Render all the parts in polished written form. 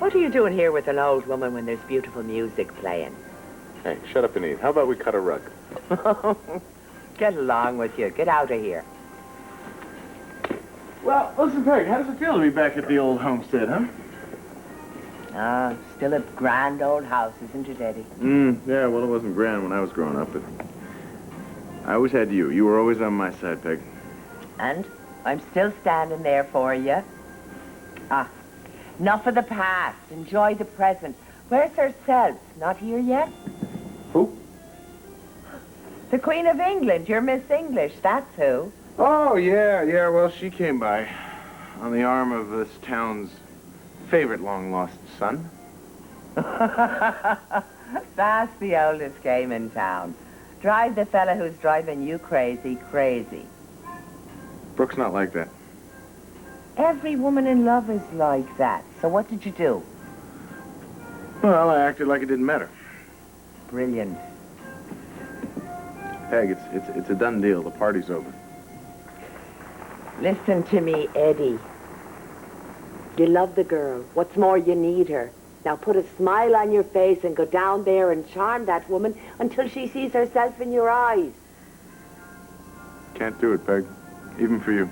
What are you doing here with an old woman when there's beautiful music playing? Hey, shut up and eat. How about we cut a rug? Get along with you. Get out of here. Well, listen, Peg, how does it feel to be back at the old homestead, huh? Ah, still a grand old house, isn't it, Eddie? Yeah, well, it wasn't grand when I was growing up, but I always had you. You were always on my side, Peg. And I'm still standing there for you. Ah, enough of the past. Enjoy the present. Where's herself? Not here yet? Who? The Queen of England. You're Miss English, that's who. Oh, yeah, well, she came by on the arm of this town's favorite long-lost son. That's the oldest game in town. Drive the fella who's driving you crazy, crazy. Brooke's not like that. Every woman in love is like that. So what did you do? Well, I acted like it didn't matter. Brilliant. Peg, it's a done deal. The party's over. Listen to me, Eddie. You love the girl. What's more, you need her. Now put a smile on your face and go down there and charm that woman until she sees herself in your eyes. Can't do it, Peg. Even for you.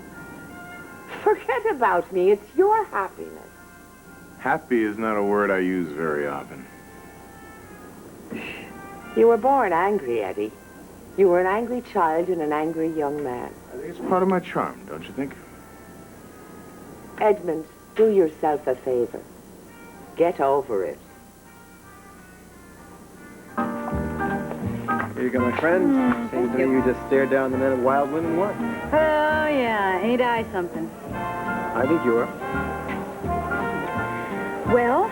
Forget about me. It's your happiness. Happy is not a word I use very often. You were born angry, Eddie. You were an angry child and an angry young man. I think it's part of my charm, don't you think? Edmund, do yourself a favor. Get over it. Here you go, my friend. Seems to me you just stared down the men of wild women once. Oh, yeah. Ain't I something? I think you are. Well,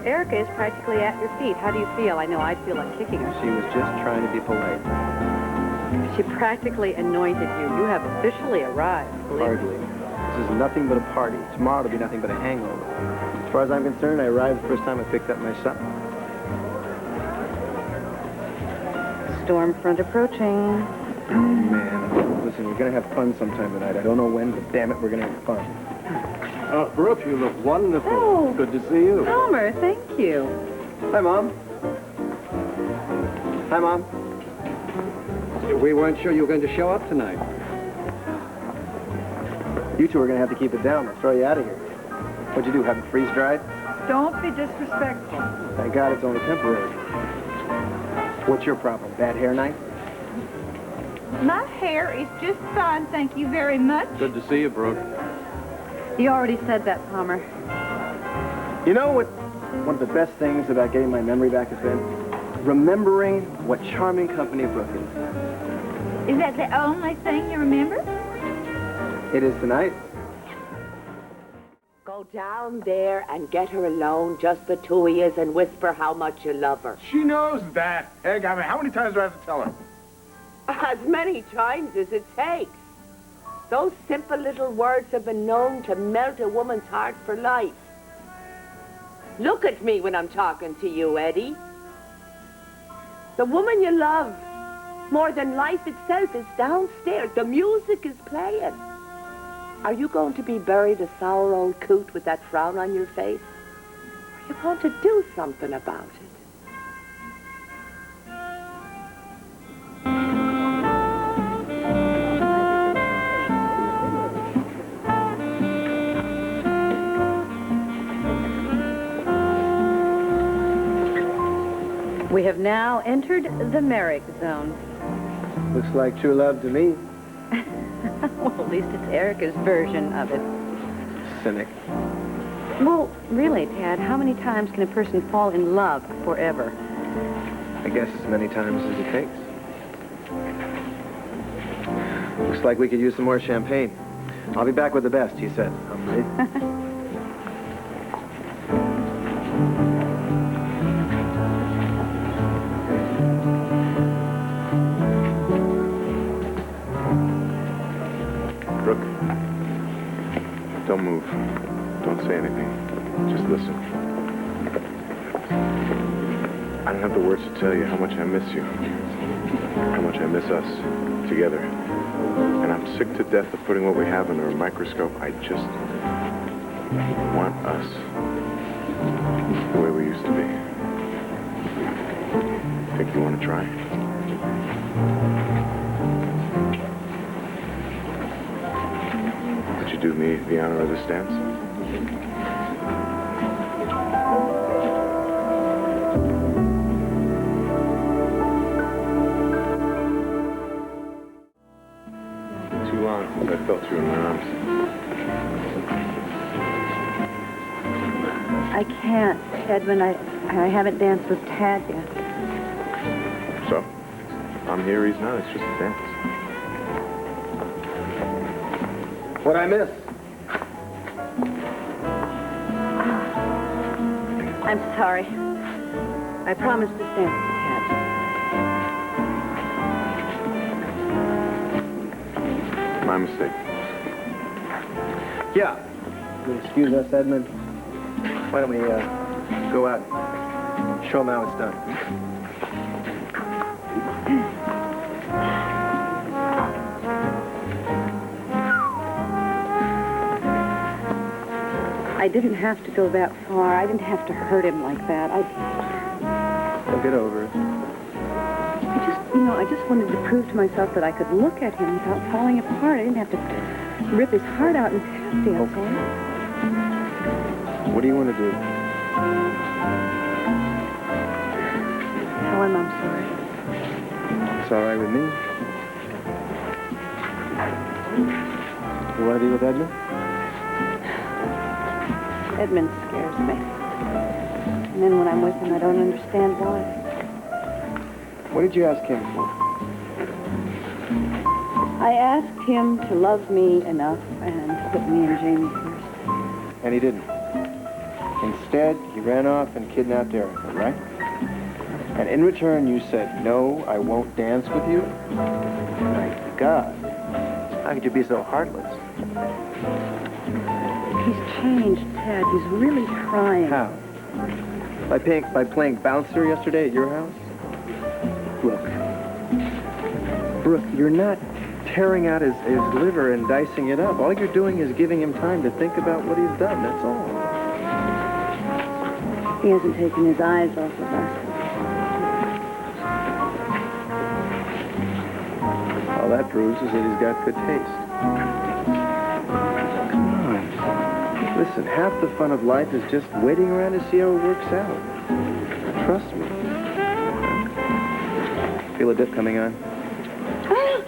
Erica is practically at your feet. How do you feel? I know I'd feel like kicking her. She was just trying to be polite. She practically anointed you. You have officially arrived. Hardly. This is nothing but a party. Tomorrow will be nothing but a hangover. As far as I'm concerned, I arrived the first time I picked up my son. Storm front approaching. Oh, man. Listen, we're going to have fun sometime tonight. I don't know when, but damn it, we're going to have fun. Oh, Brooke, you look wonderful. Oh. Good to see you. Homer, thank you. Hi, Mom. Hi, Mom. We weren't sure you were going to show up tonight. You two are going to have to keep it down. They'll throw you out of here. What'd you do, have it freeze-dried? Don't be disrespectful. Thank God it's only temporary. What's your problem, bad hair night? My hair is just fine, thank you very much. Good to see you, Brooke. You already said that, Palmer. You know what one of the best things about getting my memory back has been? Remembering what charming company Brooke is. Is that the only thing you remember? It is tonight. Go down there and get her alone, just the two of yous, and whisper how much you love her. She knows that. Peg, I mean, how many times do I have to tell her? As many times as it takes. Those simple little words have been known to melt a woman's heart for life. Look at me when I'm talking to you, Eddie. The woman you love, more than life itself, is downstairs. The music is playing. Are you going to be buried a sour old coot with that frown on your face? Are you going to do something about it? We have now entered the Marick zone. Looks like true love to me. Well, at least it's Erica's version of it. Cynic. Well, really, Tad, how many times can a person fall in love forever? I guess as many times as it takes. Looks like we could use some more champagne. I'll be back with the best, he said. Humphrey. Brooke, don't move. Don't say anything. Just listen. I don't have the words to tell you how much I miss you. How much I miss us together. And I'm sick to death of putting what we have under a microscope. I just want us. used to be. Think you want to try? Would you do me the honor of this dance? Too long since I felt you in my arms. I can't, Edmund. I haven't danced with Tad yet. So, I'm here, he's not. It's just a dance. What'd I miss? I'm sorry. I promised to dance with Tad. My mistake. Yeah. You'll excuse us, Edmund. Why don't we go out and show him how it's done? I didn't have to go that far. I didn't have to hurt him like that. I'll get over it. I just wanted to prove to myself that I could look at him without falling apart. I didn't have to rip his heart out and tap dance on it. What do you want to do? Tell him I'm sorry. It's all right with me. You want to be with Edmund? Edmund scares me. And then when I'm with him, I don't understand why. What did you ask him for? I asked him to love me enough and to put me and Jamie first. And he didn't. Instead, he ran off and kidnapped Erica, right? And in return, you said, no, I won't dance with you? My God. How could you be so heartless? He's changed, Ted. He's really trying. How? By playing bouncer yesterday at your house? Brooke, you're not tearing out his liver and dicing it up. All you're doing is giving him time to think about what he's done, that's all. He hasn't taken his eyes off of us. All that proves is that he's got good taste. Come on. Listen, half the fun of life is just waiting around to see how it works out. Trust me. Feel a dip coming on? Oh.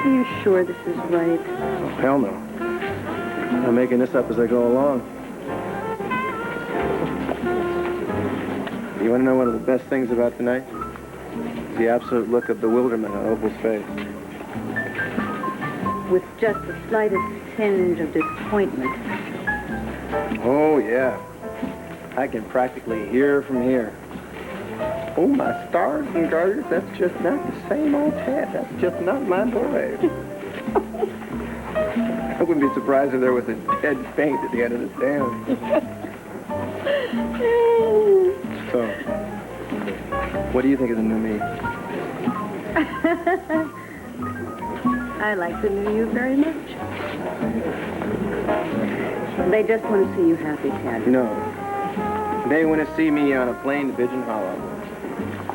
Are you sure this is right? Oh, hell no. I'm making this up as I go along. You want to know one of the best things about tonight? The absolute look of bewilderment on Opal's face. With just the slightest tinge of disappointment. Oh, yeah. I can practically hear from here. Oh, my stars and garters, that's just not the same old Ted. That's just not my boy. I wouldn't be surprised if there was a dead faint at the end of this dance. So, what do you think of the new me? I like the new you very much. They just want to see you happy, Ted. No. They want to see me on a plane to Pigeon Hollow.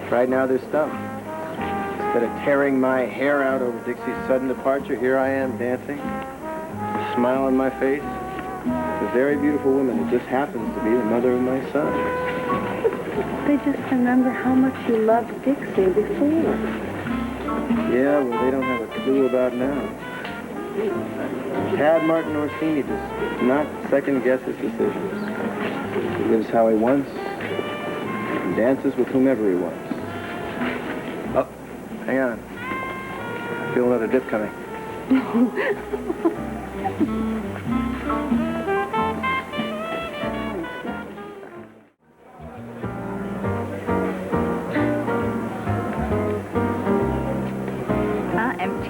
Right now, they're stumped. Instead of tearing my hair out over Dixie's sudden departure, here I am dancing, a smile on my face, a very beautiful woman who just happens to be the mother of my son. They just remember how much you loved Dixie before. Yeah, well, they don't have a clue about now. Tad Martin Orsini does not second-guess his decisions. He lives how he wants and dances with whomever he wants. Oh, hang on. I feel another dip coming.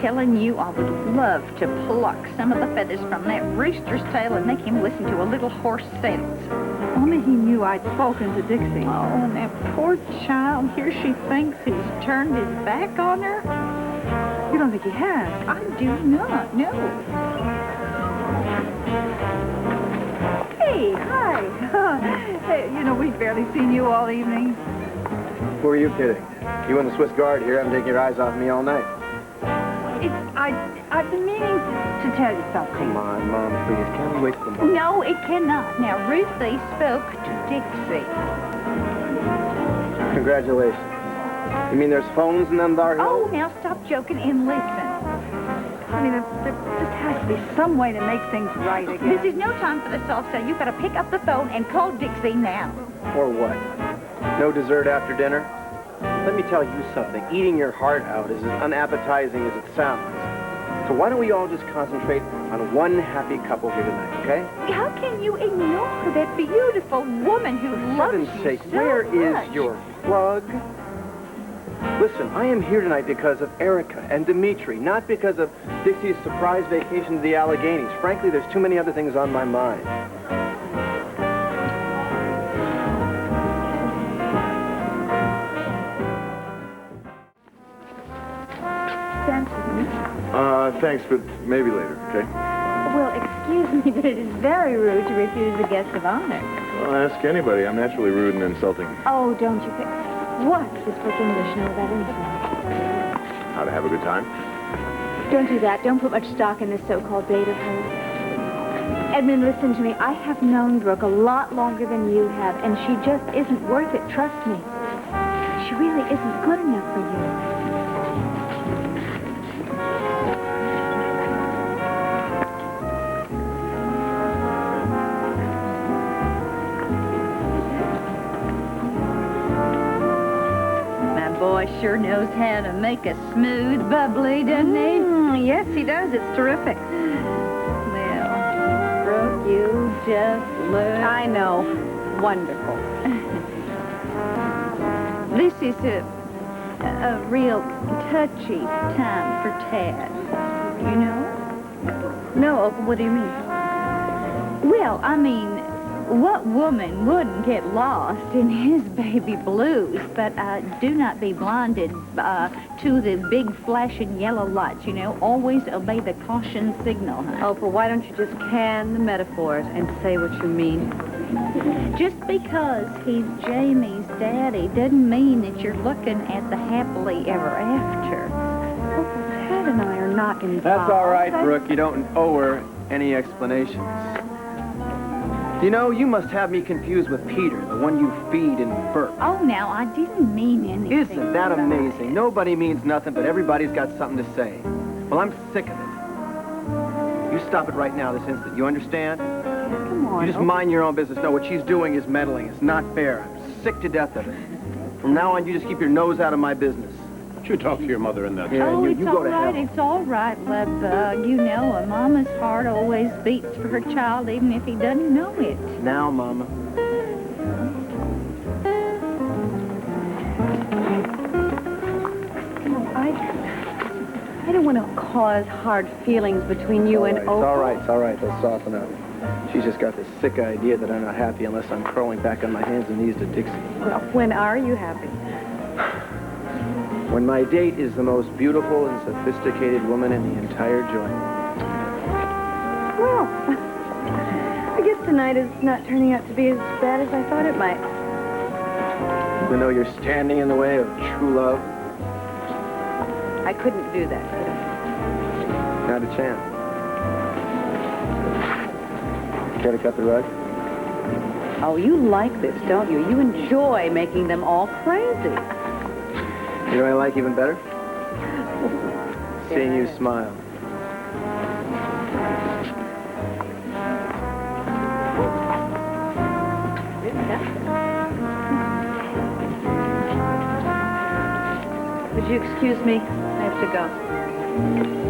Telling you, I would love to pluck some of the feathers from that rooster's tail and make him listen to a little horse sense. Only he knew I'd spoken to Dixie. Oh, that poor child. Here she thinks he's turned his back on her. You don't think he has? I do not, no. we've barely seen you all evening. Who are you kidding? You and the Swiss Guard here haven't taken your eyes off me all night. I've been meaning to tell you something. Come on, Mom, please. Can't we wait till tomorrow? No, it cannot. Now, Ruthie spoke to Dixie. Congratulations. You mean there's phones in them there? Oh, now stop joking and listen. Honey, there just has to be some way to make things right again. This is no time for the soft sell. You've got to pick up the phone and call Dixie now. Or what? No dessert after dinner? Let me tell you something. Eating your heart out is as unappetizing as it sounds. So why don't we all just concentrate on one happy couple here tonight, okay? How can you ignore that beautiful woman who loves you For heaven's sake, so where much? is your plug? Listen, I am here tonight because of Erica and Dimitri, not because of Dixie's surprise vacation to the Alleghenies. Frankly, there's too many other things on my mind. Thanks, but maybe later, okay? Well, excuse me, but it is very rude to refuse a guest of honor. Well, ask anybody. I'm naturally rude and insulting. Oh, don't you think... What does Brooke English know about anything? How to have a good time? Don't do that. Don't put much stock in this so-called date of hers. Edmund, listen to me. I have known Brooke a lot longer than you have, and she just isn't worth it. Trust me. She really isn't good enough for you. Boy sure knows how to make a smooth bubbly, doesn't he? Yes, he does. It's terrific. Well, Brooke, you just look... I know. Wonderful. This is a real touchy time for Tad, you know? No, what do you mean? Well, I mean, what woman wouldn't get lost in his baby blues? But do not be blinded to the big flashing yellow lights, you know. Always obey the caution signal, huh? Opal, why don't you just can the metaphors and say what you mean? Just because he's Jamie's daddy doesn't mean that you're looking at the happily ever after. Opal, Tad and I are not involved. That's all right, Brooke. You don't owe her any explanations. You know, you must have me confused with Peter, the one you feed and burp. Oh, now, I didn't mean anything. Isn't that amazing? Nobody means nothing, but everybody's got something to say. Well, I'm sick of it. You stop it right now, this instant. You understand? Come on. You just mind your own business. No, what she's doing is meddling. It's not fair. I'm sick to death of it. From now on, you just keep your nose out of my business. You talk to your mother in that. Yeah, Oh, you it's go all to right, hell. it's all right, love bug. You know, a mama's heart always beats for her child, even if he doesn't know it. Now, Mama. I don't want to cause hard feelings between you and Opal. It's all right, it's all right. They'll soften up. She's just got this sick idea that I'm not happy unless I'm crawling back on my hands and knees to Dixie. Well, when are you happy? When my date is the most beautiful and sophisticated woman in the entire joint. Well, I guess tonight is not turning out to be as bad as I thought it might. Even though you're standing in the way of true love, I couldn't do that, could I? not a chance. Care to cut the rug? Oh, you like this, don't you? You enjoy making them all crazy. You know what I like even better? Seeing you smile. Would you excuse me? I have to go.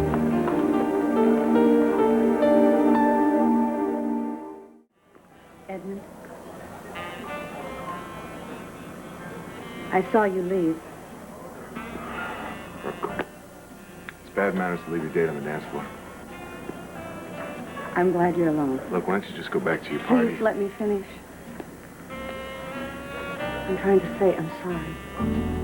Edmund, I saw you leave. It's bad manners to leave your date on the dance floor. I'm glad you're alone. Look, why don't you just go back to your party? Please let me finish. I'm trying to say I'm sorry.